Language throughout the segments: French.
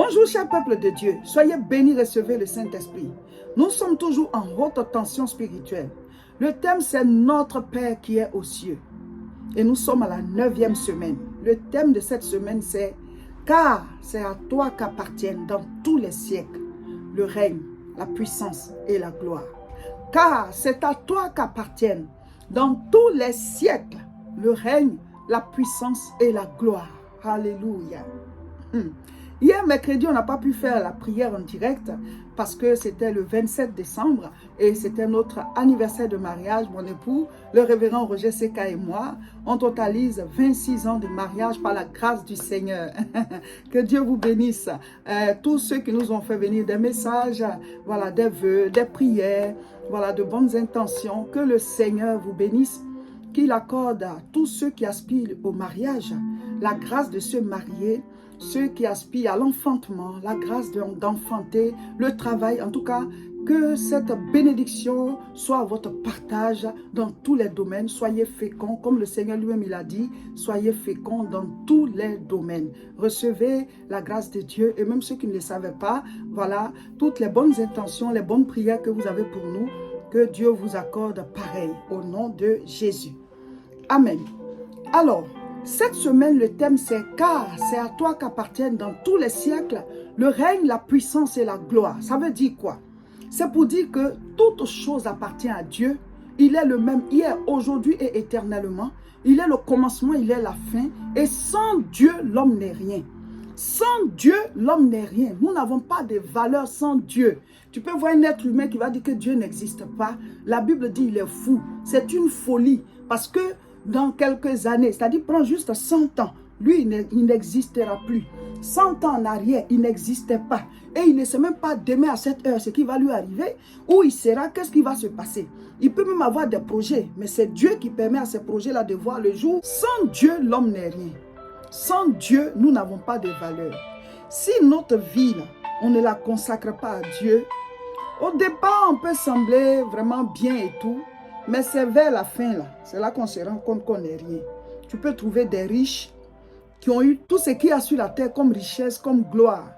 Bonjour cher peuple de Dieu, soyez bénis, recevez le Saint-Esprit. Nous sommes toujours en haute tension spirituelle. Le thème c'est notre Père qui est aux cieux. Et nous sommes à la 9e semaine. Le thème de cette semaine c'est « Car c'est à toi qu'appartiennent dans tous les siècles le règne, la puissance et la gloire. » Car c'est à toi qu'appartiennent dans tous les siècles le règne, la puissance et la gloire. Alléluia. Hier, mercredi, on n'a pas pu faire la prière en direct parce que c'était le 27 décembre et c'était notre anniversaire de mariage. Mon époux, le révérend Roger Seka et moi, on totalise 26 ans de mariage par la grâce du Seigneur. Que Dieu vous bénisse. Tous ceux qui nous ont fait venir des messages, voilà, des vœux, des prières, voilà, de bonnes intentions. Que le Seigneur vous bénisse, qu'il accorde à tous ceux qui aspirent au mariage la grâce de se marier, ceux qui aspirent à l'enfantement, la grâce d'enfanter, le travail, en tout cas, que cette bénédiction soit votre partage dans tous les domaines. Soyez féconds, comme le Seigneur lui-même il a dit, soyez féconds dans tous les domaines. Recevez la grâce de Dieu et même ceux qui ne le savaient pas, voilà, toutes les bonnes intentions, les bonnes prières que vous avez pour nous, que Dieu vous accorde pareil au nom de Jésus. Amen. Alors, cette semaine, le thème c'est « Car c'est à toi qu'appartiennent dans tous les siècles le règne, la puissance et la gloire ». Ça veut dire quoi? C'est pour dire que toute chose appartient à Dieu. Il est le même hier, aujourd'hui et éternellement. Il est le commencement, il est la fin. Et sans Dieu, l'homme n'est rien. Sans Dieu, l'homme n'est rien. Nous n'avons pas de valeur sans Dieu. Tu peux voir un être humain qui va dire que Dieu n'existe pas. La Bible dit qu'il est fou. C'est une folie parce que dans quelques années, c'est-à-dire prends juste 100 ans, lui il n'existera plus. 100 ans en arrière, il n'existait pas. Et il ne sait même pas demain à cette heure ce qui va lui arriver, où il sera, qu'est-ce qui va se passer. Il peut même avoir des projets, mais c'est Dieu qui permet à ces projets-là de voir le jour. Sans Dieu, l'homme n'est rien. Sans Dieu, nous n'avons pas de valeur. Si notre vie, là, on ne la consacre pas à Dieu, au départ, on peut sembler vraiment bien et tout, mais c'est vers la fin, là, c'est là qu'on se rend compte qu'on n'est rien. Tu peux trouver des riches qui ont eu tout ce qu'il y a sur la terre comme richesse, comme gloire.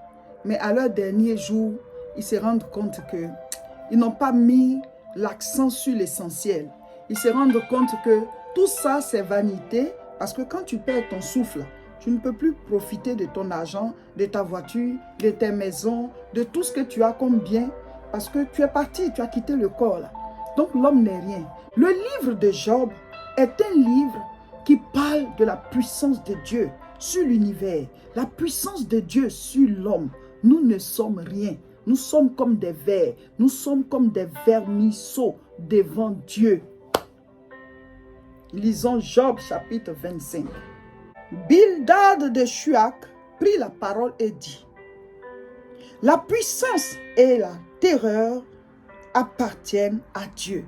Mais à leur dernier jour, ils se rendent compte qu'ils n'ont pas mis l'accent sur l'essentiel. Ils se rendent compte que tout ça, c'est vanité. Parce que quand tu perds ton souffle, tu ne peux plus profiter de ton argent, de ta voiture, de tes maisons, de tout ce que tu as comme bien. Parce que tu es parti, tu as quitté le corps là. Donc l'homme n'est rien. Le livre de Job est un livre qui parle de la puissance de Dieu sur l'univers. La puissance de Dieu sur l'homme. Nous ne sommes rien. Nous sommes comme des vers. Nous sommes comme des vermisseaux devant Dieu. Lisons Job chapitre 25. Bildad de Shuach prit la parole et dit: la puissance et la terreur appartiennent à Dieu.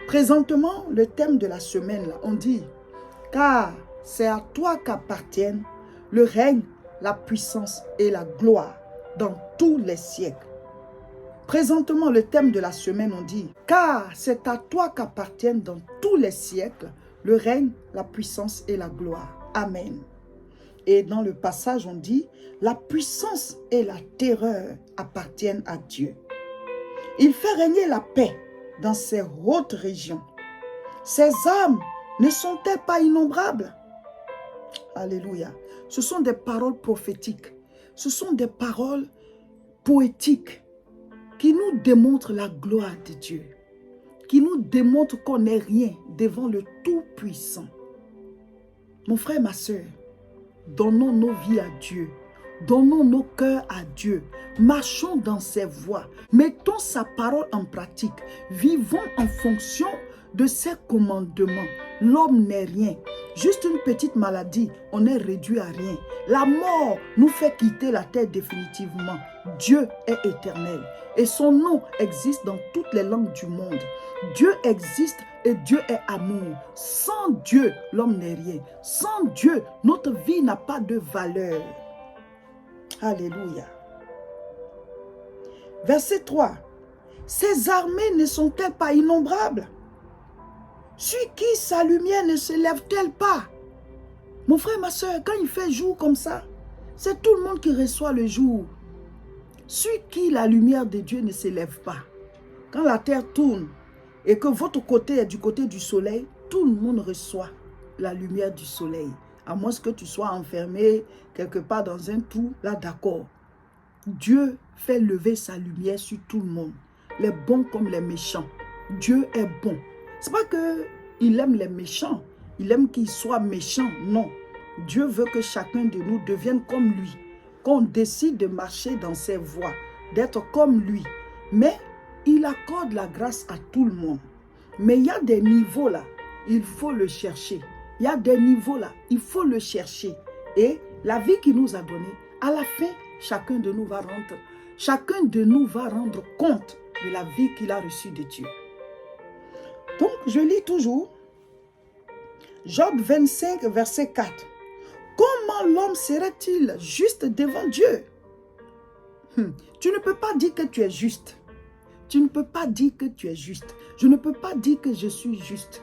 Présentement, le thème de la semaine, là, on dit « Car c'est à toi qu'appartiennent le règne, la puissance et la gloire dans tous les siècles. » Présentement, le thème de la semaine, on dit « Car c'est à toi qu'appartiennent dans tous les siècles le règne, la puissance et la gloire. » Amen. Et dans le passage, on dit « La puissance et la terreur appartiennent à Dieu. Il fait régner la paix dans ces hautes régions. Ses âmes ne sont-elles pas innombrables? » Alléluia. Ce sont des paroles prophétiques. Ce sont des paroles poétiques qui nous démontrent la gloire de Dieu, qui nous démontrent qu'on n'est rien devant le Tout-Puissant. Mon frère, ma soeur, donnons nos vies à Dieu. Donnons nos cœurs à Dieu. Marchons dans ses voies. Mettons sa parole en pratique. Vivons en fonction de ses commandements. L'homme n'est rien. Juste une petite maladie, on est réduit à rien. La mort nous fait quitter la terre définitivement. Dieu est éternel et son nom existe dans toutes les langues du monde. Dieu existe et Dieu est amour. Sans Dieu, l'homme n'est rien. Sans Dieu, notre vie n'a pas de valeur. Alléluia. Verset 3. Ces armées ne sont-elles pas innombrables? Sur qui sa lumière ne se lève-t-elle pas? Mon frère, ma soeur, quand il fait jour comme ça, C'est tout le monde qui reçoit le jour. Sur qui la lumière de Dieu ne s'élève pas. Quand la terre tourne et que votre côté est du côté du soleil, tout le monde reçoit la lumière du soleil. À moins que tu sois enfermé quelque part dans un trou, là d'accord. Dieu fait lever sa lumière sur tout le monde. Les bons comme les méchants. Dieu est bon. Ce n'est pas qu'il aime les méchants. Il aime qu'ils soient méchants. Non. Dieu veut que chacun de nous devienne comme lui. Qu'on décide de marcher dans ses voies. D'être comme lui. Mais il accorde la grâce à tout le monde. Mais il y a des niveaux là. Il faut le chercher. Il y a des niveaux là. Il faut le chercher. Et la vie qu'il nous a donnée, à la fin, chacun de nous va rendre compte de la vie qu'il a reçue de Dieu. Donc, je lis toujours Job 25, verset 4. Comment l'homme serait-il juste devant Dieu? Tu ne peux pas dire que tu es juste. Tu ne peux pas dire que tu es juste. Je ne peux pas dire que je suis juste.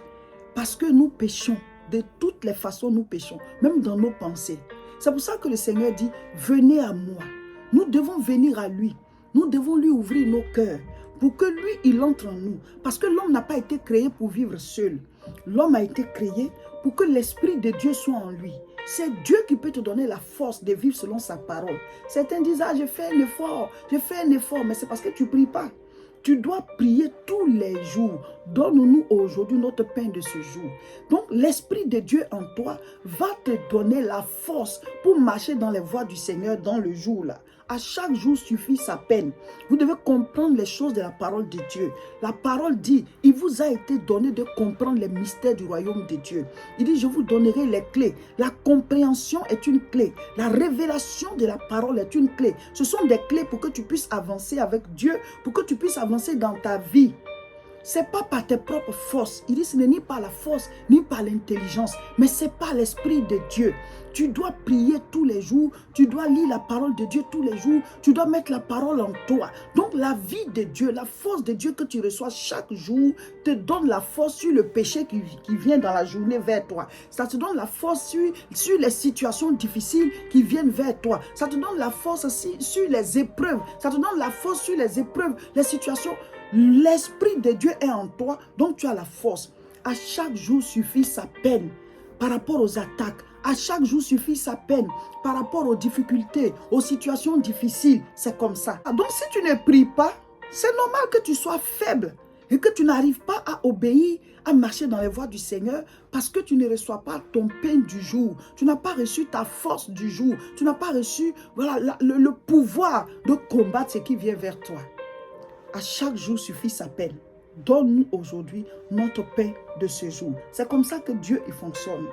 Parce que nous péchons. De toutes les façons, nous péchons. Même dans nos pensées. C'est pour ça que le Seigneur dit, venez à moi. Nous devons venir à lui. Nous devons lui ouvrir nos cœurs. Pour que lui, il entre en nous. Parce que l'homme n'a pas été créé pour vivre seul. L'homme a été créé pour que l'Esprit de Dieu soit en lui. C'est Dieu qui peut te donner la force de vivre selon sa parole. Certains disent, ah, j'ai fait un effort, mais c'est parce que tu ne pries pas. Tu dois prier tous les jours. Donne-nous aujourd'hui notre pain de ce jour. Donc, l'Esprit de Dieu en toi va te donner la force pour marcher dans les voies du Seigneur dans le jour là. À chaque jour suffit sa peine. Vous devez comprendre les choses de la parole de Dieu. La parole dit, il vous a été donné de comprendre les mystères du royaume de Dieu. Il dit, je vous donnerai les clés. La compréhension est une clé. La révélation de la parole est une clé. Ce sont des clés pour que tu puisses avancer avec Dieu, pour que tu puisses avancer dans ta vie. Ce n'est pas par tes propres forces. Il dit, ce n'est ni par la force, ni par l'intelligence, mais c'est par l'Esprit de Dieu. Tu dois prier tous les jours, tu dois lire la parole de Dieu tous les jours, tu dois mettre la parole en toi. Donc la vie de Dieu, la force de Dieu que tu reçois chaque jour, te donne la force sur le péché qui vient dans la journée vers toi. Ça te donne la force sur les situations difficiles qui viennent vers toi. Ça te donne la force aussi sur les épreuves. Ça te donne la force sur les épreuves, les situations. L'Esprit de Dieu est en toi, donc tu as la force. À chaque jour suffit sa peine par rapport aux attaques. À chaque jour suffit sa peine par rapport aux difficultés, aux situations difficiles. C'est comme ça. Donc si tu ne pries pas, c'est normal que tu sois faible et que tu n'arrives pas à obéir, à marcher dans les voies du Seigneur parce que tu ne reçois pas ton pain du jour. Tu n'as pas reçu ta force du jour. Tu n'as pas reçu le pouvoir de combattre ce qui vient vers toi. À chaque jour suffit sa peine. Donne-nous aujourd'hui notre pain de ce jour. C'est comme ça que Dieu il fonctionne.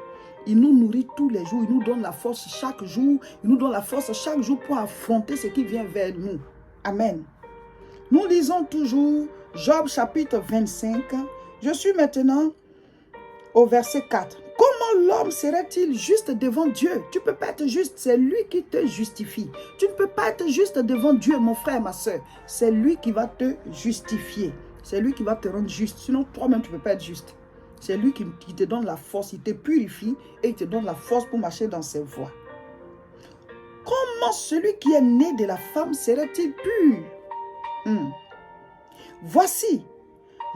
Il nous nourrit tous les jours. Il nous donne la force chaque jour. Il nous donne la force chaque jour pour affronter ce qui vient vers nous. Amen. Nous lisons toujours Job chapitre 25. Je suis maintenant au verset 4. Comment l'homme serait-il juste devant Dieu? Tu ne peux pas être juste, c'est lui qui te justifie. Tu ne peux pas être juste devant Dieu, mon frère, ma soeur. C'est lui qui va te justifier. C'est lui qui va te rendre juste. Sinon, toi-même, tu ne peux pas être juste. C'est lui qui te donne la force, il te purifie et il te donne la force pour marcher dans ses voies. Comment celui qui est né de la femme serait-il pur? Voici,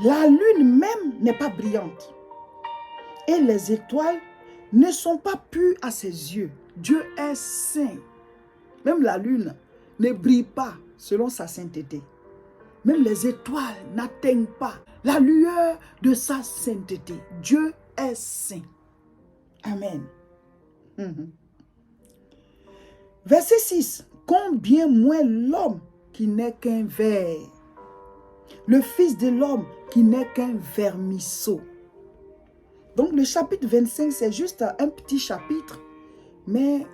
la lune même n'est pas brillante. Et les étoiles ne sont pas pures à ses yeux. Dieu est saint. Même la lune ne brille pas selon sa sainteté. Même les étoiles n'atteignent pas la lueur de sa sainteté. Dieu est saint. Amen. Verset 6. Combien moins l'homme qui n'est qu'un ver, le fils de l'homme qui n'est qu'un vermisseau. Donc le chapitre 25, c'est juste un petit chapitre, mais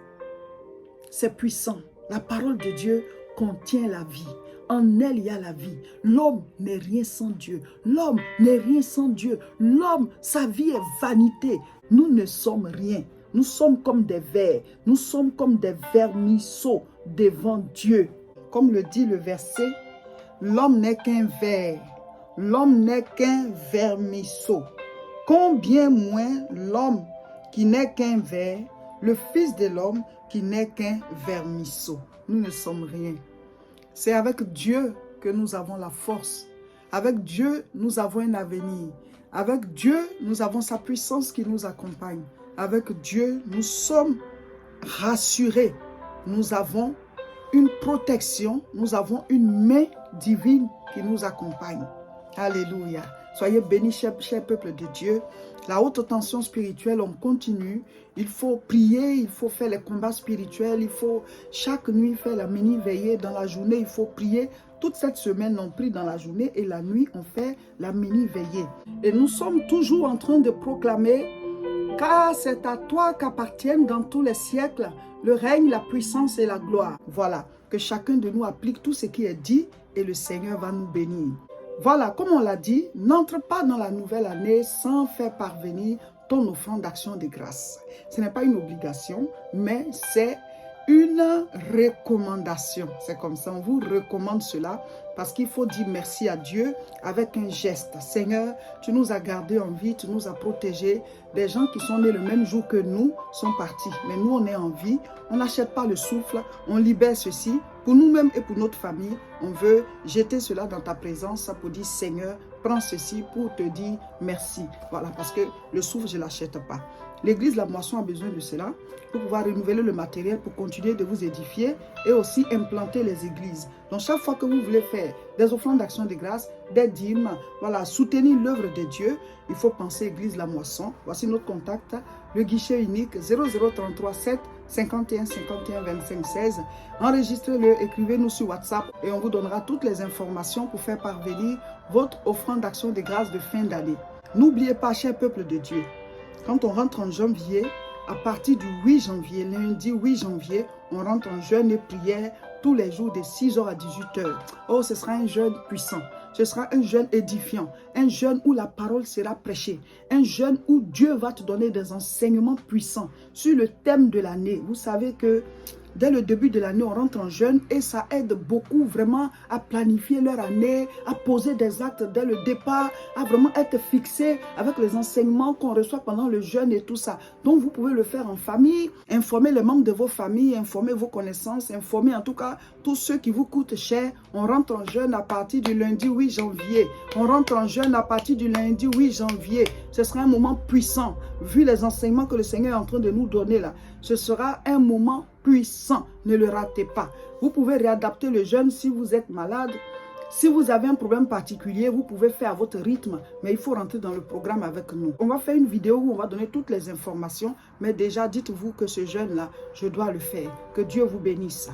c'est puissant. La parole de Dieu contient la vie. En elle, il y a la vie. L'homme n'est rien sans Dieu. L'homme n'est rien sans Dieu. L'homme, sa vie est vanité. Nous ne sommes rien. Nous sommes comme des vers. Nous sommes comme des vermisseaux devant Dieu. Comme le dit le verset, l'homme n'est qu'un ver. L'homme n'est qu'un vermisseau. Combien moins l'homme qui n'est qu'un ver, le fils de l'homme qui n'est qu'un vermisseau. Nous ne sommes rien. C'est avec Dieu que nous avons la force. Avec Dieu, nous avons un avenir. Avec Dieu, nous avons sa puissance qui nous accompagne. Avec Dieu, nous sommes rassurés. Nous avons une protection, nous avons une main divine qui nous accompagne. Alléluia. Soyez bénis, cher peuple de Dieu. La haute tension spirituelle, on continue. Il faut prier, il faut faire les combats spirituels. Il faut chaque nuit faire la mini-veillée. Dans la journée, il faut prier. Toute cette semaine, on prie dans la journée et la nuit, on fait la mini-veillée. Et nous sommes toujours en train de proclamer, car c'est à toi qu'appartiennent dans tous les siècles le règne, la puissance et la gloire. Voilà, que chacun de nous applique tout ce qui est dit et le Seigneur va nous bénir. Voilà, comme on l'a dit, n'entre pas dans la nouvelle année sans faire parvenir ton offrande d'action de grâce. Ce n'est pas une obligation, mais c'est une recommandation. C'est comme ça, on vous recommande cela parce qu'il faut dire merci à Dieu avec un geste. Seigneur, tu nous as gardés en vie, tu nous as protégés. Des gens qui sont nés le même jour que nous sont partis. Mais nous, on est en vie, on n'achète pas le souffle, on libère ceci. Pour nous-mêmes et pour notre famille, on veut jeter cela dans ta présence pour dire Seigneur, prends ceci pour te dire merci. Voilà, parce que le souffle, je ne l'achète pas. L'église La Moisson a besoin de cela pour pouvoir renouveler le matériel, pour continuer de vous édifier et aussi implanter les églises. Donc chaque fois que vous voulez faire des offrandes d'action de grâce, des dîmes, voilà, soutenir l'œuvre de Dieu, il faut penser Église La Moisson. Voici notre contact, le guichet unique 0033 7 51 51 25 16. Enregistrez-le, écrivez-nous sur WhatsApp et on vous donnera toutes les informations pour faire parvenir votre offrande d'action de grâce de fin d'année. N'oubliez pas, cher peuple de Dieu, quand on rentre en janvier, à partir du 8 janvier, lundi 8 janvier, on rentre en jeûne et prière tous les jours de 6h à 18h. Oh, ce sera un jeûne puissant. Ce sera un jeûne édifiant. Un jeûne où la parole sera prêchée. Un jeûne où Dieu va te donner des enseignements puissants sur le thème de l'année. Vous savez que dès le début de l'année, on rentre en jeûne et ça aide beaucoup vraiment à planifier leur année, à poser des actes dès le départ, à vraiment être fixé avec les enseignements qu'on reçoit pendant le jeûne et tout ça. Donc, vous pouvez le faire en famille, informer les membres de vos familles, informer vos connaissances, informer en tout cas tous ceux qui vous coûtent cher. On rentre en jeûne à partir du lundi 8 janvier. On rentre en jeûne à partir du lundi 8 janvier. Ce sera un moment puissant. Vu les enseignements que le Seigneur est en train de nous donner là, ce sera un moment puissant. Ne le ratez pas. Vous pouvez réadapter le jeûne si vous êtes malade. Si vous avez un problème particulier, vous pouvez faire à votre rythme, mais il faut rentrer dans le programme avec nous. On va faire une vidéo où on va donner toutes les informations, mais déjà dites-vous que ce jeûne-là, je dois le faire. Que Dieu vous bénisse.